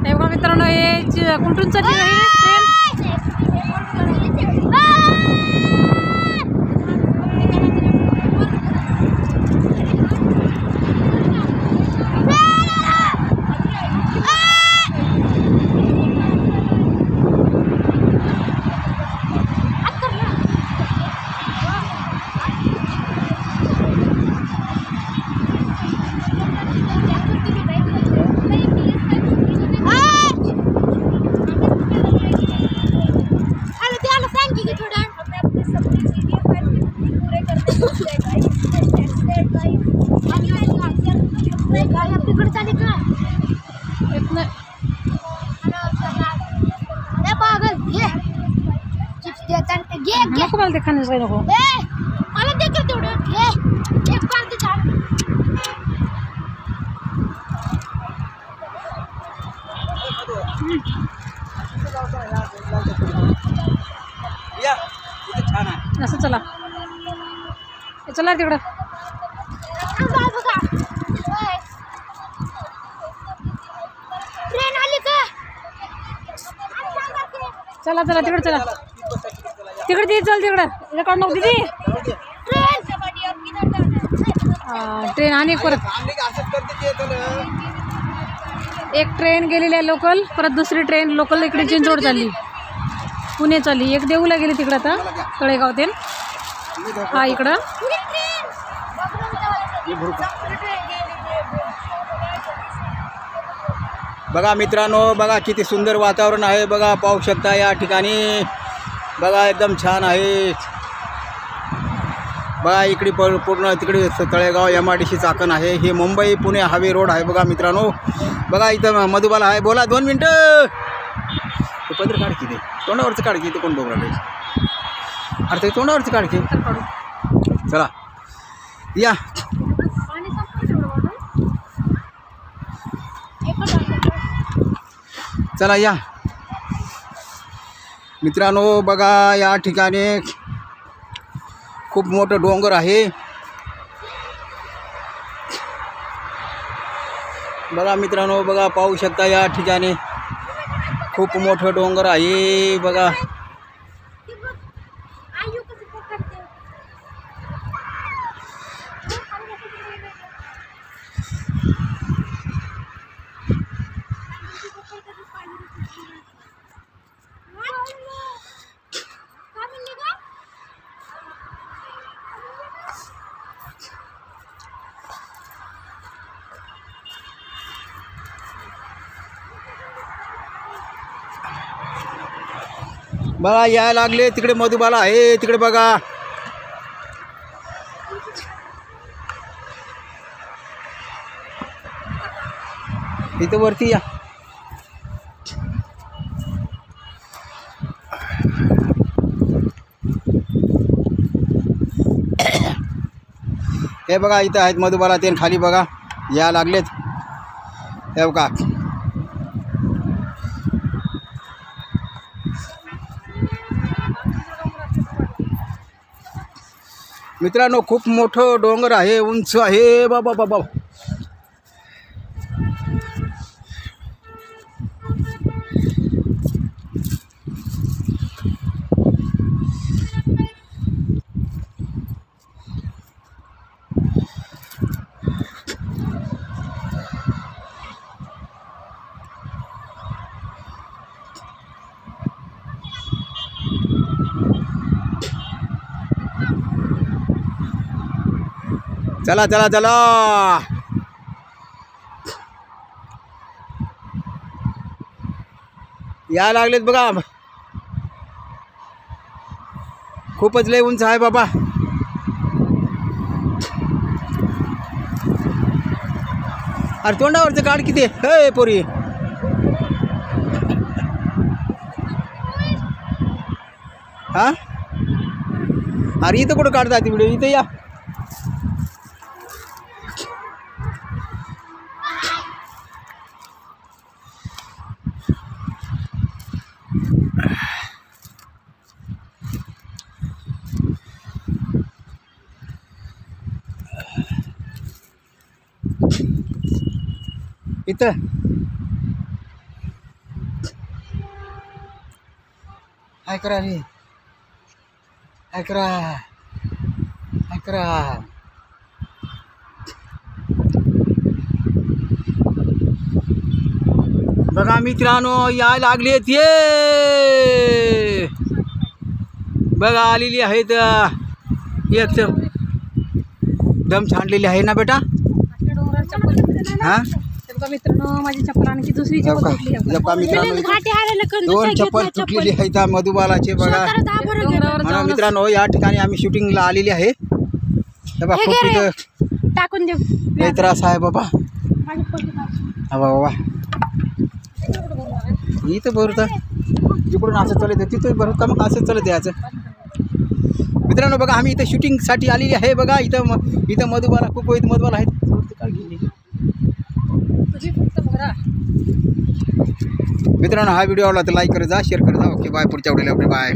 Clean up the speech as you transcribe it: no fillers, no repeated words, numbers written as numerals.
हे बघा मित्रांनो, हे कुठून चालली आहे ट्रेन? नको मला ते खाण्याचं काही नको. मला दे का तेवढं एक पार्टी झाड. असं चला चला तिकडं. ट्रेन आली का? चला चला तिकडे चला. तिकडे ती चल तिकडं. रेकॉर्ड नको दिदी. ट्रेन आणि परत एक ट्रेन गेलेली आहे लोकल, परत दुसरी ट्रेन लोकल इकडे चिंचवड चालली, पुणे चालली. एक देऊला गेली तिकडं आता तळेगाव ते. हा इकडं बघा मित्रांनो, बघा किती सुंदर वातावरण आहे. बघा पाहू शकता या ठिकाणी. बघा एकदम छान आहे. बघा इकडे पूर्ण तिकडे तळेगाव MIDC चाकण आहे. हे मुंबई पुणे हायवे रोड आहे. बघा मित्रांनो, बघा इथं मधुबाला आहे. बोला 2 मिनटं. ते पदर काढ की, ते तोंडावरचं काढ की, ते कोण बघू राहिले? अरे ते तोंडावरचं काढ की. चला या. चला या मित्रांनो, बघा या ठिकाणी खूप मोठं डोंगर आहे. बघा मित्रांनो, बघा पाहू शकता या ठिकाणी खूप मोठं डोंगर आहे. बघा बघा यायला लागले. तिकडे मधुबाला आहे. तिकडे बघा. इथं वरती या. हे बघा इथं आहेत मधुबाला ते. खाली बघा यायला लागलेत. हे बघा मित्रांनो, खूप मोठं डोंगर आहे, उंच आहे. बाबा बाबा चला चला चला. या लागलेत बघा. खूपच लय उंच आहे बाबा. अरे तोंडावरचं काढ किती. हे पोरी हा. अरे इथं कुठं काढता ती व्हिडिओ? इथं या. इथं हाय करा रे, हाय करा, हाय करा. बघा मित्रांनो यायला लागलेत ये. बघा आलेली आहेत एकदम दम छानलेली आहे ना बेटा. हा मित्रांनो माझी चप्पल आणखी दुसरी चप्पल तुटली आहे. बघा मित्रांनो घाटी आलेलं करून दोन चप्पल तुटलेली आहेत त्या मधुबालाचे. बघा डोंगरावर म्हणा मित्रांनो या ठिकाणी आम्ही शूटिंगला आलेली आहे. बाबा खूप इथं टाकून देऊ लय त्रास आहे बाबा. हा बाबा इथं भरतं इकडून असं चालत तिथं भरत का मग असं चालत यायचं. मित्रांनो बघा आम्ही इथं शूटिंगसाठी आलेली आहे. बघा इथं मधुबाला खूप मधुबाला आहेत. मित्रांनो हा व्हिडिओ आवडला तर लाईक करा, शेअर करा. Okay bye. पुढच्या व्हिडिओला बाय.